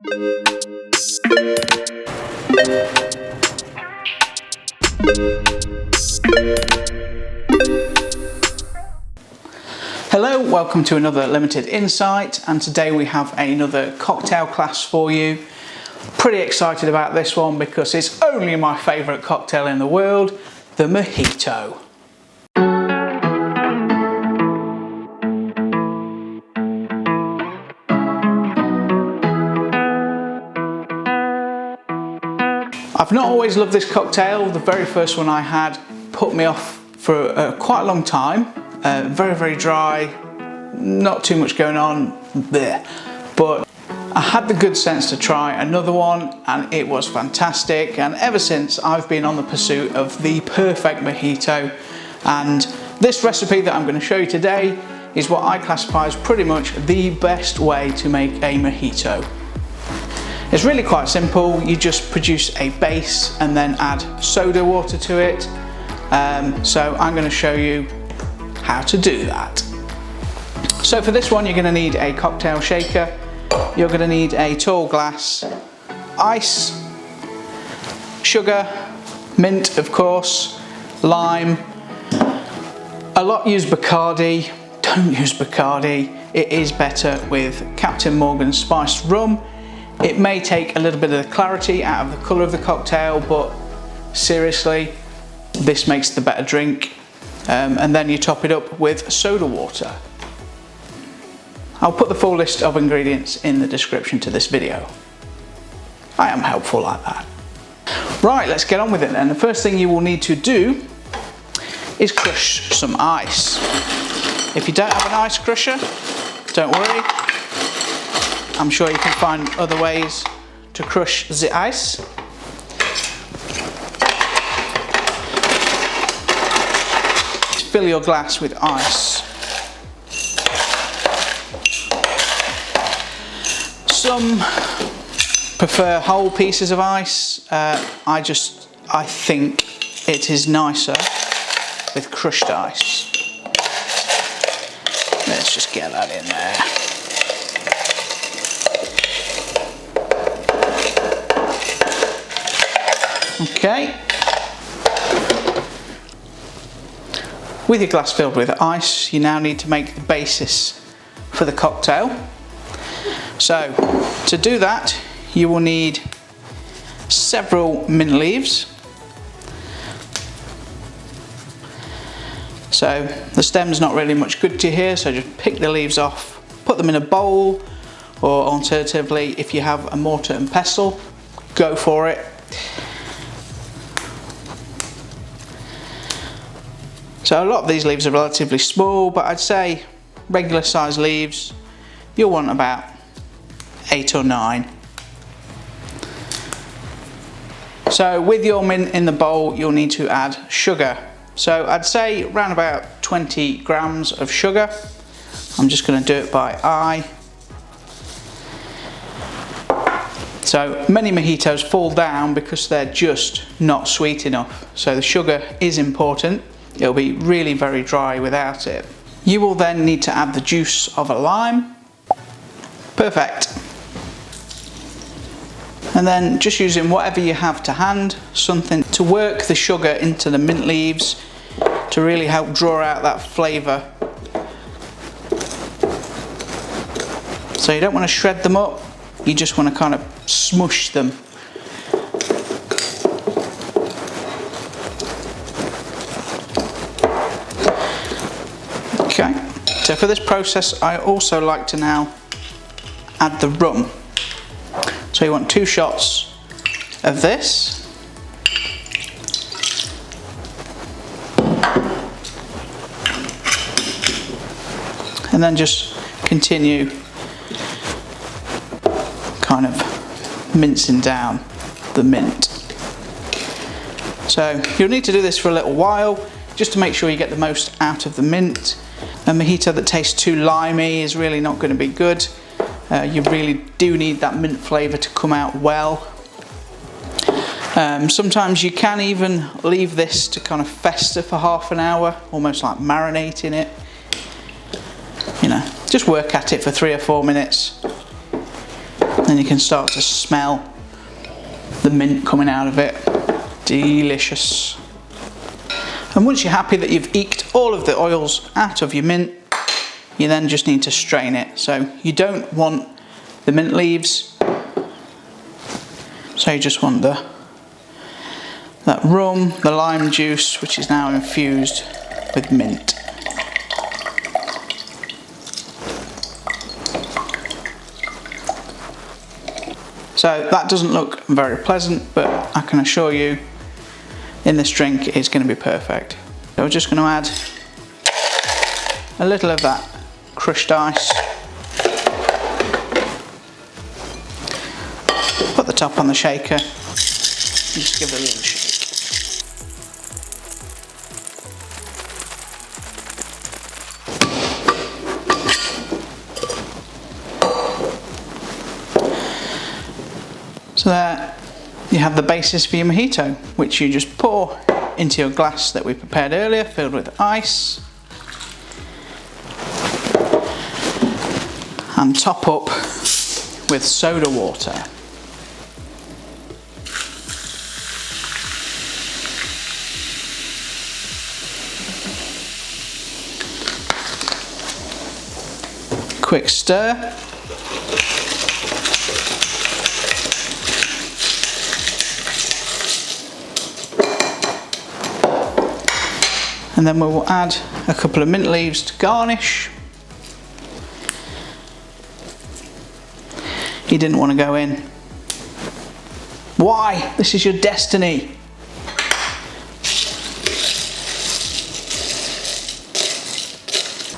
Hello, welcome to another Limited Insight, and today we have another cocktail class for you. Pretty excited about this one because it's only my favourite cocktail in the world, the Mojito. I've not always loved this cocktail. The very first one I had put me off for quite a long time. Very dry, not too much going on there. But I had the good sense to try another one and it was fantastic. And ever since, I've been on the pursuit of the perfect Mojito. And this recipe that I'm going to show you today is what I classify as pretty much the best way to make a Mojito. It's really quite simple. You just produce a base and then add soda water to it. So I'm going to show you how to do that. So for this one, you're going to need a cocktail shaker. You're going to need a tall glass, ice, sugar, mint of course, lime. A lot use Bacardi. Don't use Bacardi. It is better with Captain Morgan's spiced rum. It may take a little bit of the clarity out of the colour of the cocktail, but seriously, this makes the better drink. And then you top it up with soda water. I'll put the full list of ingredients in the description to this video. I am helpful like that. Right, let's get on with it then. The first thing you will need to do is crush some ice. If you don't have an ice crusher, don't worry. I'm sure you can find other ways to crush the ice. Fill your glass with ice. Some prefer whole pieces of ice. I think it is nicer with crushed ice. Let's just get that in there. Okay. With your glass filled with ice, you now need to make the basis for the cocktail. So, to do that, you will need several mint leaves. So, the stem's not really much good to here, so just pick the leaves off, put them in a bowl, or alternatively, if you have a mortar and pestle, go for it. So a lot of these leaves are relatively small, but I'd say regular size leaves, you'll want about 8 or 9. So with your mint in the bowl, you'll need to add sugar. So I'd say around about 20 grams of sugar. I'm just going to do it by eye. So many mojitos fall down because they're just not sweet enough. So the sugar is important. It'll be really very dry without it. You will then need to add the juice of a lime. Perfect. And then just using whatever you have to hand, something to work the sugar into the mint leaves to really help draw out that flavour. So you don't want to shred them up, you just want to kind of smush them. Okay, so for this process I also like to now add the rum. So you want 2 shots of this. And then just continue kind of mincing down the mint. So you'll need to do this for a little while just to make sure you get the most out of the mint. A mojito that tastes too limey is really not going to be good. You really do need that mint flavour to come out well. Sometimes you can even leave this to kind of fester for half an hour, almost like marinating it. You know, just work at it for 3 or 4 minutes And you can start to smell the mint coming out of it. Delicious. And once you're happy that you've eked all of the oils out of your mint, you then just need to strain it. So you don't want the mint leaves, so you just want that rum, the lime juice, which is now infused with mint. So that doesn't look very pleasant, but I can assure you in this drink it's going to be perfect. So we're just going to add a little of that crushed ice. Put the top on the shaker and just give it a little shake. So there you have the basis for your mojito, which you just pour into your glass that we prepared earlier, filled with ice, and top up with soda water. Quick stir. And then we will add a couple of mint leaves to garnish. He didn't want to go in. Why? This is your destiny.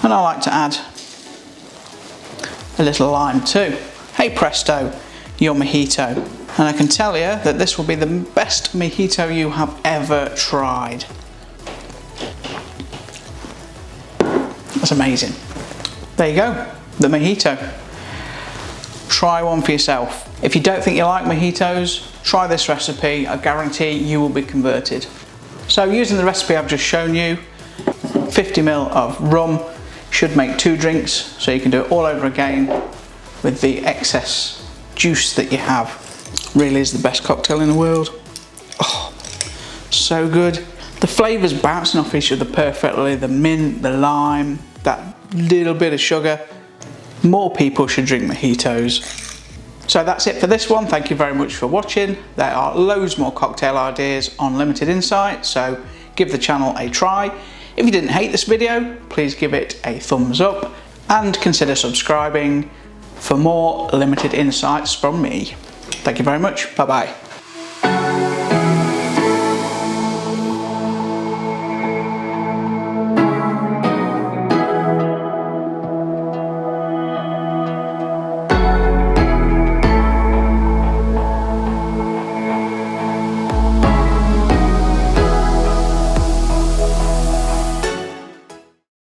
And I like to add a little lime too. Hey presto, your mojito. And I can tell you that this will be the best mojito you have ever tried. That's amazing. There you go, the mojito. Try one for yourself. If you don't think you like mojitos, try this recipe. I guarantee you will be converted. So using the recipe I've just shown you, 50 ml of rum should make 2 drinks, so you can do it all over again with the excess juice that you have. Really is the best cocktail in the world. Oh, so good. The flavours bouncing off each other perfectly, the mint, the lime, that little bit of sugar. More people should drink mojitos. So that's it for this one. Thank you very much for watching. There are loads more cocktail ideas on Limited Insight, so give the channel a try. If you didn't hate this video, please give it a thumbs up and consider subscribing for more Limited Insights from me. Thank you very much. Bye bye.